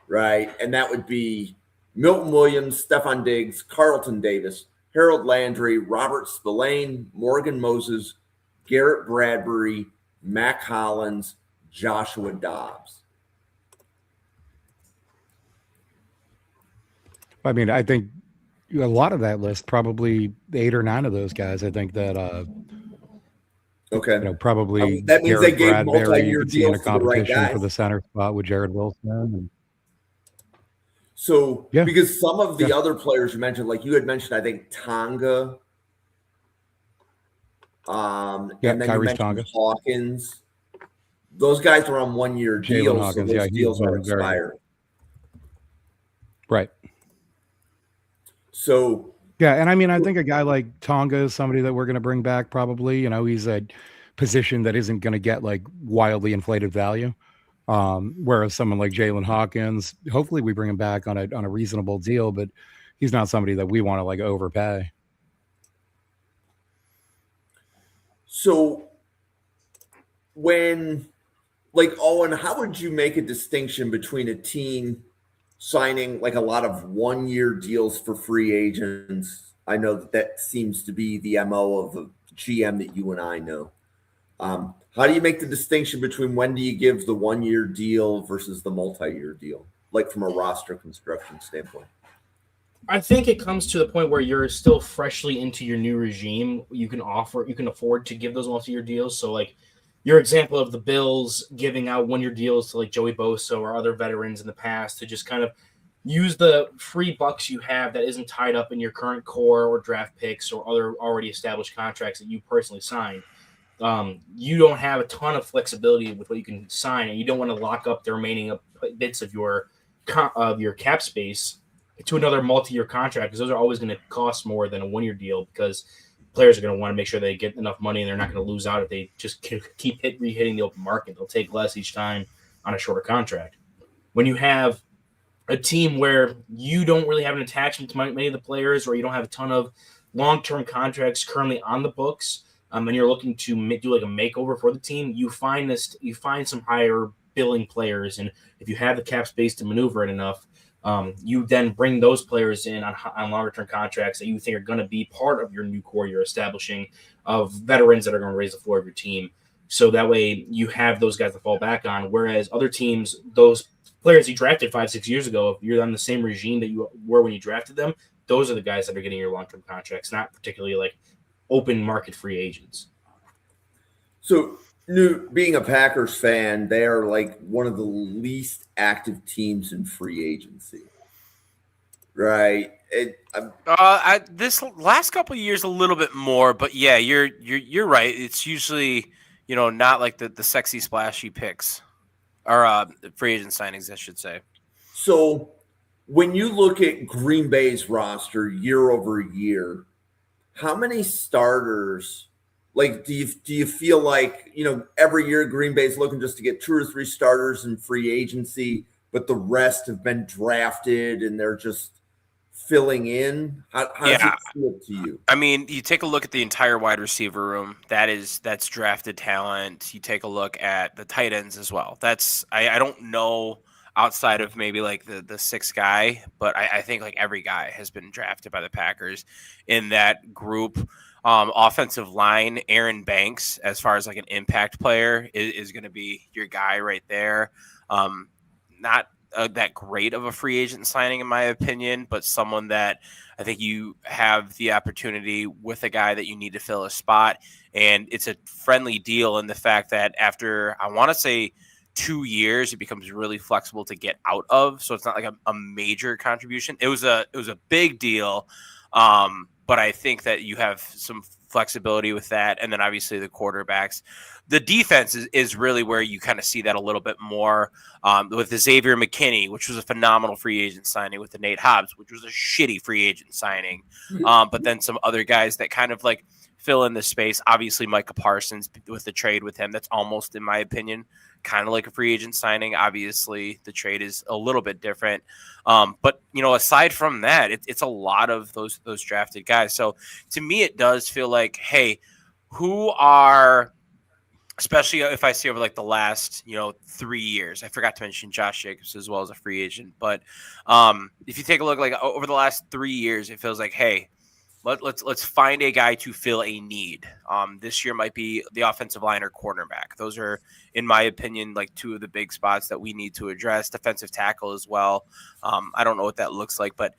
Right. And that would be Milton Williams, Stephon Diggs, Carlton Davis, Harold Landry, Robert Spillane, Morgan Moses, Garrett Bradbury, Mac Hollins, Joshua Dobbs. I mean, I think a lot of that list, probably 8 or 9 of those guys, I think that Okay. probably That means Garrett they gave Bradbury, multi-year you could see in a deals to the right competition guys. for the center spot with Jared Wilson. So, Yeah. because some of the other players you mentioned, like you had mentioned, I think Tonga, and then you Tyrese mentioned Tonga. Hawkins. Those guys are on 1-year Jalen deals, Hawkins, so those he's deals are been very good. expiring. Right. So, yeah, and I mean, I think a guy like Tonga is somebody that we're going to bring back probably. He's a position that isn't going to get like wildly inflated value. Whereas someone like Jalen Hawkins, hopefully we bring him back on a reasonable deal, but he's not somebody that we want to like overpay. So when, like, Owen, how would you make a distinction between a team signing like a lot of 1-year deals for free agents? I know that seems to be the MO of the GM that you and I know. How do you make the distinction between when do you give the 1-year deal versus the multi-year deal, like from a roster construction standpoint? I think it comes to the point where you're still freshly into your new regime. You can afford to give those multi-year deals. So, like your example of the Bills giving out 1-year deals to like Joey Bosa or other veterans in the past to just kind of use the free bucks you have that isn't tied up in your current core or draft picks or other already established contracts that you personally signed. You don't have a ton of flexibility with what you can sign, and you don't want to lock up the remaining bits of your cap space to another multi-year contract, because those are always going to cost more than a 1-year deal, because players are going to want to make sure they get enough money and they're not going to lose out if they just keep re-hitting the open market. They'll take less each time on a shorter contract. When you have a team where you don't really have an attachment to many of the players, or you don't have a ton of long-term contracts currently on the books, and you're looking to do like a makeover for the team, you find some higher billing players, and if you have the cap space to maneuver it enough, you then bring those players in on longer-term contracts that you think are going to be part of your new core you're establishing of veterans that are going to raise the floor of your team. So that way you have those guys to fall back on, whereas other teams, those players you drafted 5-6 years ago, if you're on the same regime that you were when you drafted them, those are the guys that are getting your long-term contracts, not particularly like open market free agents. So, being a Packers fan, they are like one of the least active teams in free agency, right? This last couple of years a little bit more, but yeah, you're right. It's usually not like the sexy splashy picks or free agent signings, I should say. So when you look at Green Bay's roster year over year, how many starters, like, do you feel like, every year Green Bay's looking just to get 2 or 3 starters in free agency, but the rest have been drafted and they're just filling in? How does it feel to you? I mean, you take a look at the entire wide receiver room. That's drafted talent. You take a look at the tight ends as well. I don't know outside of maybe like the 6th guy, but I think like every guy has been drafted by the Packers in that group. Offensive line, Aaron Banks, as far as like an impact player, is going to be your guy right there. Not that great of a free agent signing, in my opinion, but someone that I think you have the opportunity with a guy that you need to fill a spot. And it's a friendly deal in the fact that after, I want to say, 2 years, it becomes really flexible to get out of. So it's not like a major contribution. It was a big deal. But I think that you have some flexibility with that. And then obviously the quarterbacks, the defense is really where you kind of see that a little bit more, with the Xavier McKinney, which was a phenomenal free agent signing, with the Nate Hobbs, which was a shitty free agent signing. But then some other guys that kind of like fill in the space. Obviously Micah Parsons with the trade with him. That's almost, in my opinion, kind of like a free agent signing. Obviously the trade is a little bit different. But aside from that, it's a lot of those drafted guys. So to me, it does feel like, hey, who are, especially if I see over like the last, 3 years, I forgot to mention Josh Jacobs as well as a free agent. But if you take a look like over the last 3 years, it feels like, hey, let's find a guy to fill a need. This year might be the offensive line or cornerback. Those are, in my opinion, like two of the big spots that we need to address. Defensive tackle as well. I don't know what that looks like, but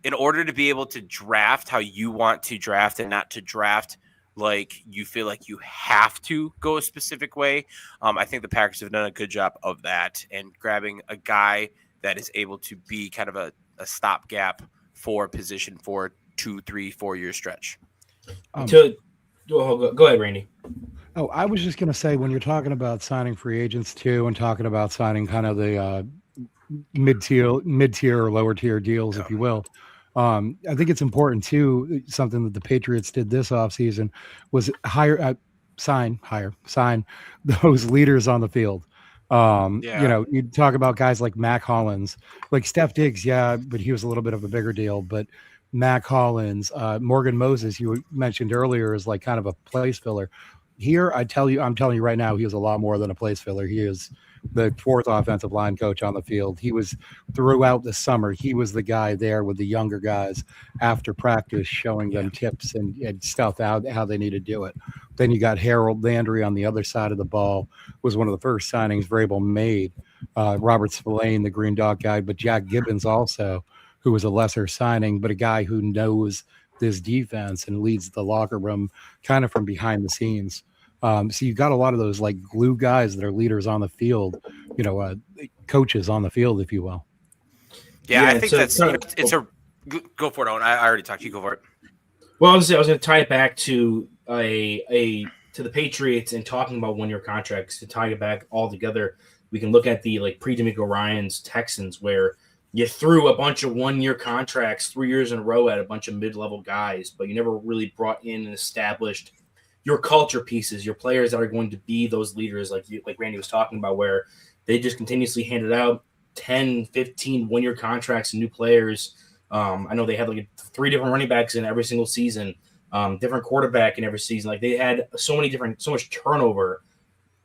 in order to be able to draft how you want to draft and not to draft like you feel like you have to go a specific way, I think the Packers have done a good job of that and grabbing a guy that is able to be kind of a stopgap for a position for 2, 3, 4 year stretch. Go ahead, Randy. Oh, I was just going to say, when you're talking about signing free agents too, and talking about signing kind of the mid-tier or lower tier deals, if you will, I think it's important too. Something that the Patriots did this offseason was sign those leaders on the field. You talk about guys like Mac Hollins, like Steph Diggs, but he was a little bit of a bigger deal. But Mac Hollins, Morgan Moses, you mentioned earlier, is like kind of a place filler. Here, I'm telling you right now, he is a lot more than a place filler. He is the fourth offensive line coach on the field. He was throughout the summer. He was the guy there with the younger guys after practice, showing them tips and stuff out how they need to do it. Then you got Harold Landry on the other side of the ball, was one of the first signings Vrabel made. Robert Spillane, the Green Dog guy, but Jack Gibbons also, who was a lesser signing, but a guy who knows this defense and leads the locker room kind of from behind the scenes. So you got a lot of those like glue guys that are leaders on the field, coaches on the field, if you will. Yeah, I think go for it, Owen. I already talked to you. Go for it. Well, I was going to tie it back to to the Patriots and talking about 1 year contracts. To tie it back all together, we can look at the like pre-D'Amico Ryans Texans, where you threw a bunch of 1 year contracts 3 years in a row at a bunch of mid-level guys, but you never really brought in and established your culture pieces, your players that are going to be those leaders, like Randy was talking about, where they just continuously handed out 10, 15 1 year contracts and new players. I know they had like 3 different running backs in every single season, different quarterback in every season. Like they had so much turnover,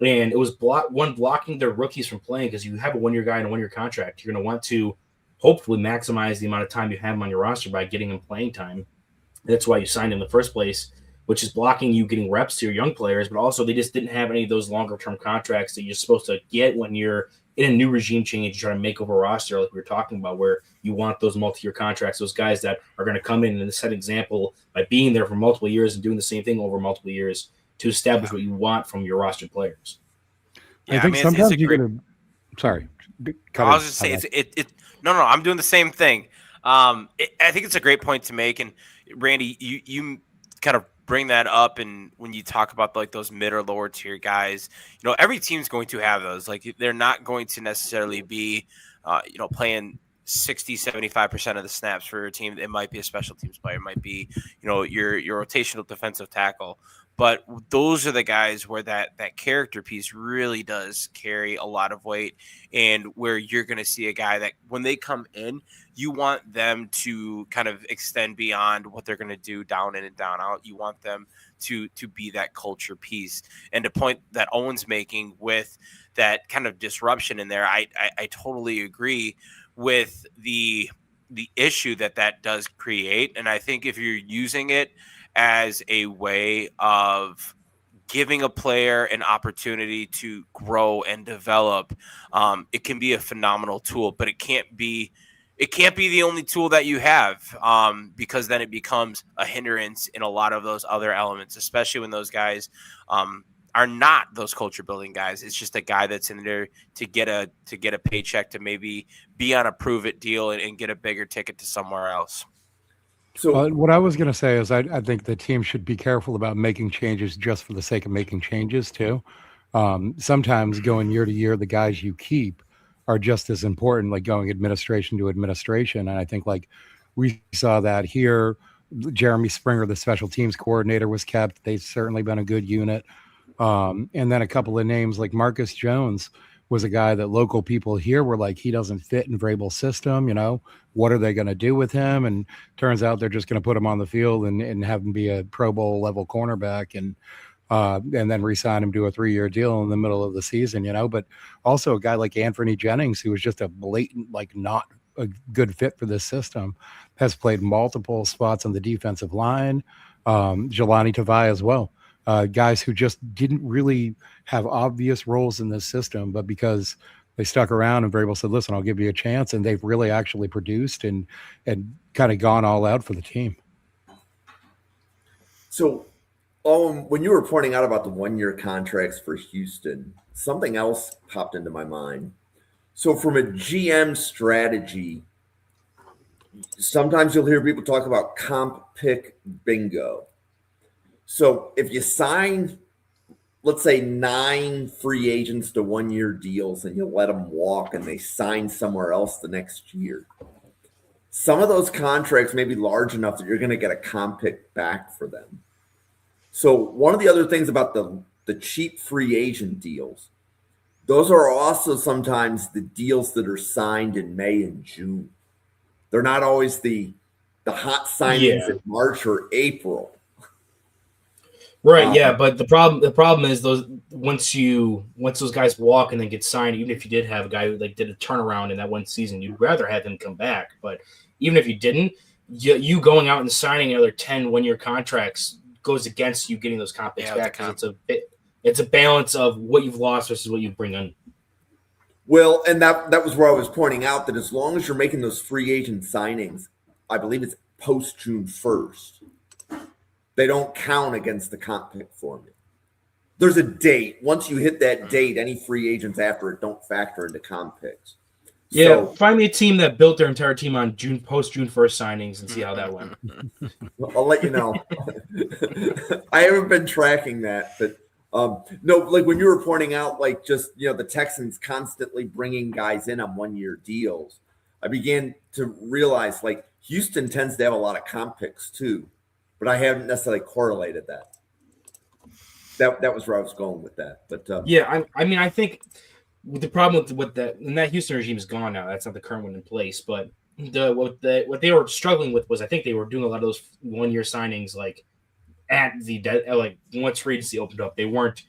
and it was blocking their rookies from playing, because you have a 1 year guy and a 1 year contract. You're going to want to hopefully maximize the amount of time you have him on your roster by getting him playing time. That's why you signed him in the first place, which is blocking you getting reps to your young players. But also they just didn't have any of those longer term contracts that you're supposed to get when you're in a new regime change, trying to make over a roster, like we were talking about, where you want those multi-year contracts, those guys that are going to come in and set an example by being there for multiple years and doing the same thing over multiple years to establish what you want from your roster players. Yeah, I think sometimes you're going to. Sorry, I was just saying No, I'm doing the same thing. I think it's a great point to make, and Randy, you kind of bring that up, and when you talk about like those mid or lower tier guys, every team's going to have those. Like they're not going to necessarily be, playing 60-75% of the snaps for your team. It might be a special teams player, it might be, your rotational defensive tackle. But those are the guys where that character piece really does carry a lot of weight, and where you're going to see a guy that when they come in, you want them to kind of extend beyond what they're going to do down in and down out. You want them to be that culture piece. And the point that Owen's making with that kind of disruption in there, I totally agree with the issue that does create. And I think if you're using it as a way of giving a player an opportunity to grow and develop, it can be a phenomenal tool, but it can't be the only tool that you have, because then it becomes a hindrance in a lot of those other elements, especially when those guys, are not those culture building guys. It's just a guy that's in there to get a paycheck, to maybe be on a prove it deal and get a bigger ticket to somewhere else. So what I was going to say is I think the team should be careful about making changes just for the sake of making changes too. Sometimes going year to year, the guys you keep are just as important, like going administration to administration. And I think like we saw that here. Jeremy Springer, the special teams coordinator, was kept. They've certainly been a good unit. And then a couple of names like Marcus Jones was a guy that local people here were like, he doesn't fit in Vrabel's system. What are they going to do with him? And turns out they're just going to put him on the field and have him be a Pro Bowl level cornerback and then re-sign him to a 3-year deal in the middle of the season, But also a guy like Anthony Jennings, who was just a blatant, like not a good fit for this system, has played multiple spots on the defensive line. Jelani Tavai as well. Guys who just didn't really have obvious roles in this system, but because they stuck around and Vrabel said, listen, I'll give you a chance. And they've really actually produced and kind of gone all out for the team. So when you were pointing out about the 1-year contracts for Houston, something else popped into my mind. So from a GM strategy, sometimes you'll hear people talk about comp pick bingo. So if you sign, let's say 9 free agents to 1-year deals and you let them walk and they sign somewhere else the next year, some of those contracts may be large enough that you're going to get a comp pick back for them. So one of the other things about the cheap free agent deals, those are also sometimes the deals that are signed in May and June. They're not always the hot signings in March or April. Right, yeah, but the problem is those once those guys walk and then get signed, even if you did have a guy who like did a turnaround in that one season, you'd rather have him come back. But even if you didn't, you going out and signing another 10 1-year contracts goes against you getting those comp picks back because it's a balance of what you've lost versus what you bring in. Well, and that was where I was pointing out that as long as you're making those free agent signings, I believe it's post June 1st. They don't count against the comp pick formula. There's a date. Once you hit that date, any free agents after it don't factor into comp picks. Yeah, find me a team that built their entire team on post June 1st signings and see how that went. I'll let you know. I haven't been tracking that, but no, like when you were pointing out, like just the Texans constantly bringing guys in on 1-year deals, I began to realize like Houston tends to have a lot of comp picks too. But I haven't necessarily correlated that. That was where I was going with that. But I think the problem with that, and that Houston regime is gone now. That's not the current one in place. But what they were struggling with was I think they were doing a lot of those 1-year signings like at once free agency opened up. They weren't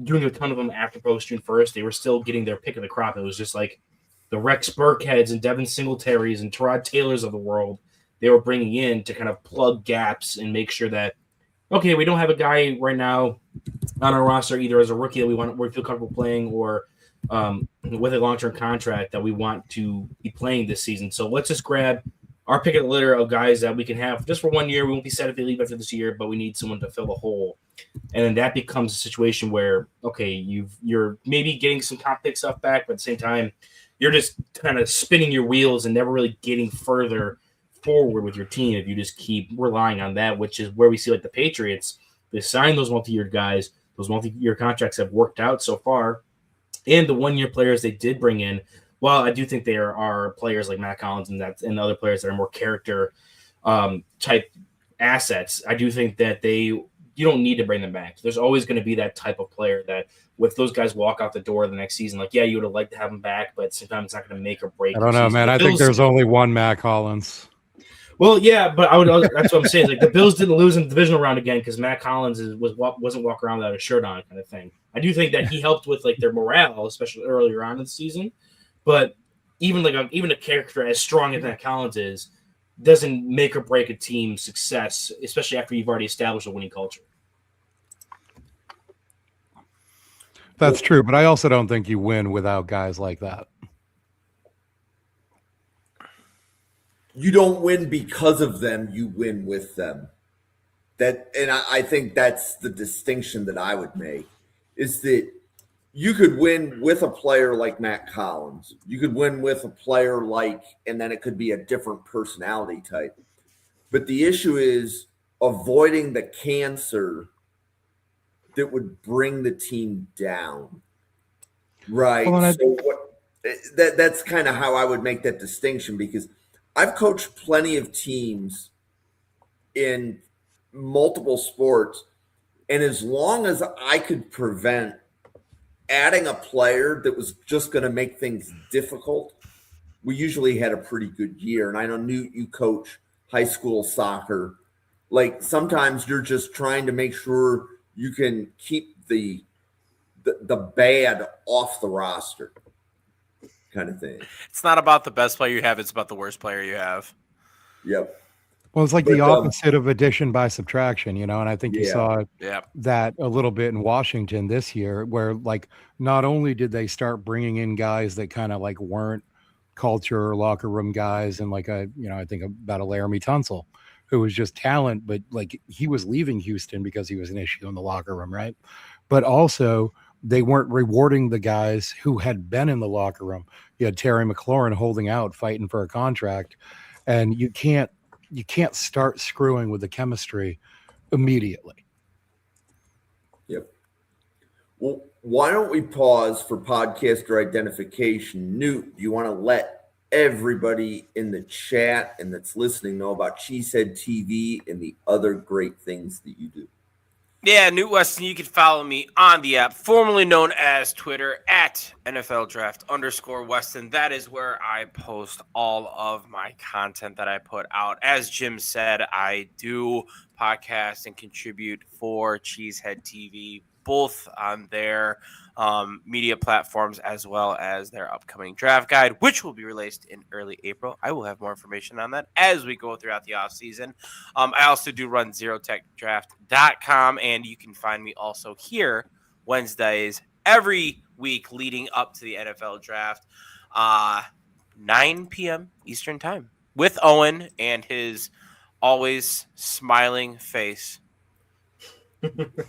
doing a ton of them after post June 1st. They were still getting their pick of the crop. It was just like the Rex Burkheads and Devin Singletaries and Tyrod Taylors of the world. They were bringing in to kind of plug gaps and make sure that, okay, we don't have a guy right now on our roster either as a rookie that we feel comfortable playing or with a long-term contract that we want to be playing this season. So let's just grab our pick of the litter of guys that we can have just for 1 year. We won't be sad if they leave after this year, but we need someone to fill the hole. And then that becomes a situation where, okay, you're maybe getting some top pick stuff back, but at the same time, you're just kind of spinning your wheels and never really getting further forward with your team if you just keep relying on that, which is where we see like the Patriots. They signed those multi-year guys. Those multi-year contracts have worked out so far. And the 1-year players they did bring in, while I do think there are players like Matt Collins and other players that are more character type assets, I do think that you don't need to bring them back. There's always going to be that type of player that if those guys walk out the door the next season, like, yeah, you would have liked to have them back, but sometimes it's not going to make or break. I don't know, man. I think there's only one Matt Collins. Well, yeah, but that's what I'm saying. Like the Bills didn't lose in the divisional round again because Matt Collins wasn't walking around without a shirt on, kind of thing. I do think that he helped with like their morale, especially earlier on in the season. But even a character as strong as Matt Collins is, doesn't make or break a team's success, especially after you've already established a winning culture. That's true, but I also don't think you win without guys like that. You don't win because of them, you win with them. I think that's the distinction that I would make. is that you could win with a player like Matt Collins. You could win with a player like, and then it could be a different personality type. But the issue is avoiding the cancer that would bring the team down. Right. Well, so that's kind of how I would make that distinction, because I've coached plenty of teams in multiple sports. And as long as I could prevent adding a player that was just going to make things difficult, we usually had a pretty good year. And I know, Newt, you coach high school soccer. Like, sometimes you're just trying to make sure you can keep the bad off the roster, kind of thing. It's not about the best player you have; it's about the worst player you have. Yep. Well, it's like the opposite of addition by subtraction, and I think you saw that a little bit in Washington this year, where like not only did they start bringing in guys that kind of like weren't culture or locker room guys, and like I think about a Laramie Tunsil, who was just talent, but like he was leaving Houston because he was an issue in the locker room, right? But also they weren't rewarding the guys who had been in the locker room. You had Terry McLaurin holding out, fighting for a contract, and you can't start screwing with the chemistry immediately. Yep. Well, why don't we pause for podcaster identification? Newt, do you want to let everybody in the chat and that's listening know about Cheesehead TV and the other great things that you do? Yeah, Newt Weston, you can follow me on the app, formerly known as Twitter, at NFL_Draft_Weston. That is where I post all of my content that I put out. As Jim said, I do podcast and contribute for Cheesehead TV, both on their media platforms as well as their upcoming draft guide, which will be released in early April. I will have more information on that as we go throughout the offseason. I also do run zerotechdraft.com, and you can find me also here Wednesdays every week leading up to the NFL draft, 9 p.m. Eastern time, with Owen and his always smiling face.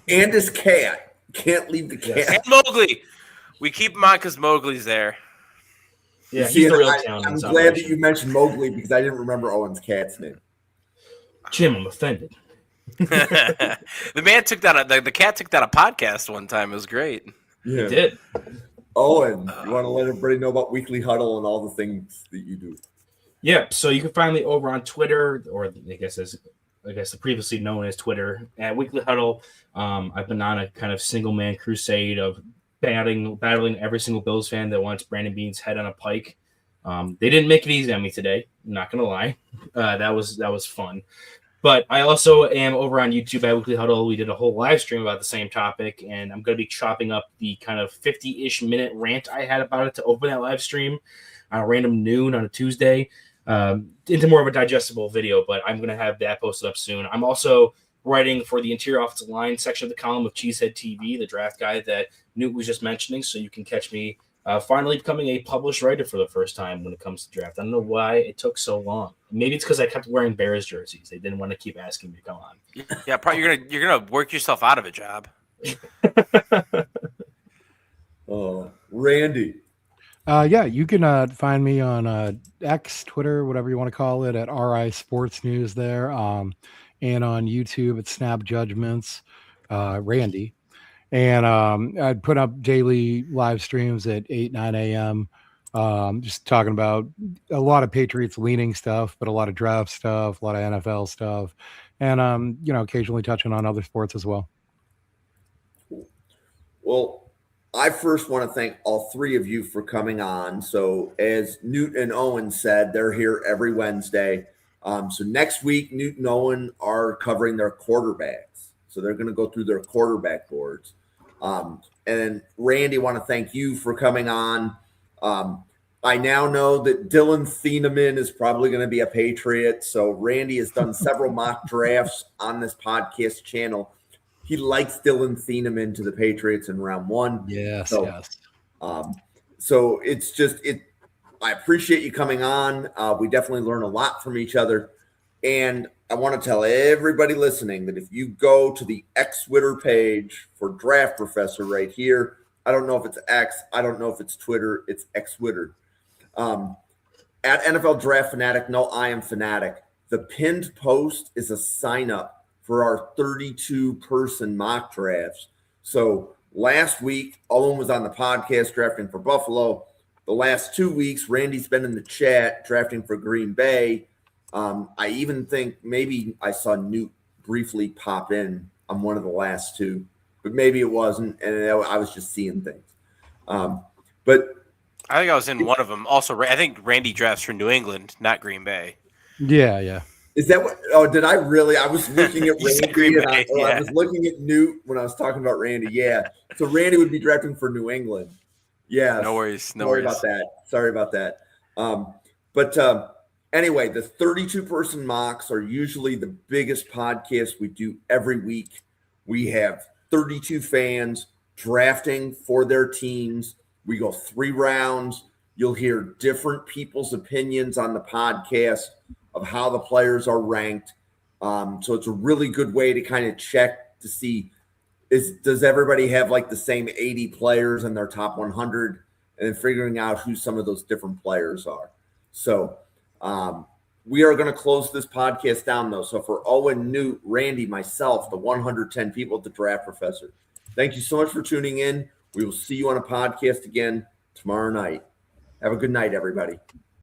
And his cat. Can't leave the cat. And Mowgli. We keep him on because Mowgli's there. Yeah, he's the real talent. I'm glad that you mentioned Mowgli, because I didn't remember Owen's cat's name. Jim, I'm offended. The man took that. The cat took that a podcast one time. It was great. Yeah. He did. Owen, you want to let everybody know about Weekly Huddle and all the things that you do? Yep. So you can find me over on Twitter, or I guess previously known as Twitter, at Weekly Huddle. I've been on a kind of single man crusade of battling every single Bills fan that wants Brandon Beane's head on a pike. They didn't make it easy on me today. I'm not gonna lie. That was fun. But I also am over on YouTube at Weekly Huddle. We did a whole live stream about the same topic, and I'm going to be chopping up the kind of 50-ish minute rant I had about it to open that live stream on a random noon on a Tuesday into more of a digestible video, but I'm going to have that posted up soon. I'm also writing for the interior offensive line section of the column of Cheesehead TV, the draft guide that Newt was just mentioning, so you can catch me finally becoming a published writer for the first time when it comes to draft. I don't know why it took so long. Maybe it's because I kept wearing Bears jerseys. They didn't want to keep asking me to come on. Yeah, probably you're gonna work yourself out of a job. Oh, Randy. Yeah, you can find me on X, Twitter, whatever you want to call it, at RI Sports News there, and on YouTube at Snap Judgments, Randy. And I'd put up daily live streams at 8, 9 a.m., just talking about a lot of Patriots leaning stuff, but a lot of draft stuff, a lot of NFL stuff, and, occasionally touching on other sports as well. Well, I first want to thank all three of you for coming on. So as Newt and Owen said, they're here every Wednesday. So next week, Newt and Owen are covering their quarterbacks. So they're going to go through their quarterback boards. And Randy, I want to thank you for coming on. I now know that Dylan Thieneman is probably going to be a Patriot. So Randy has done several mock drafts on this podcast channel. He likes Dylan Thieneman to the Patriots in round 1. Yes. So it's just I appreciate you coming on. We definitely learn a lot from each other. And I want to tell everybody listening that if you go to the X-Twitter page for Draft Professor right here, I don't know if it's X, I don't know if it's Twitter, it's X-Twitter. At NFL Draft Fanatic, no, I am Fanatic. The pinned post is a sign up for our 32-person mock drafts. So last week, Owen was on the podcast drafting for Buffalo. The last 2 weeks, Randy's been in the chat drafting for Green Bay. I even think maybe I saw Newt briefly pop in on one of the last two, but maybe it wasn't, and I was just seeing things. But I think I was in one of them. Also, I think Randy drafts for New England, not Green Bay. Yeah. is that what? Oh, did I really? I was looking at You said Randy, Green and Bay, I was looking at Newt when I was talking about Randy. Yeah, so Randy would be drafting for New England. Yeah, No worries. No Sorry worries. about that. Sorry about that. But anyway, the 32-person mocks are usually the biggest podcast we do every week. We have 32 fans drafting for their teams. We go 3 rounds. You'll hear different people's opinions on the podcast of how the players are ranked. So it's a really good way to kind of check to see does everybody have like the same 80 players in their top 100, and then figuring out who some of those different players are. So we are going to close this podcast down, though. So for Owen, Newt, Randy, myself, the 110 people at the Draft Professor, thank you so much for tuning in. We will see you on a podcast again tomorrow night. Have a good night, everybody.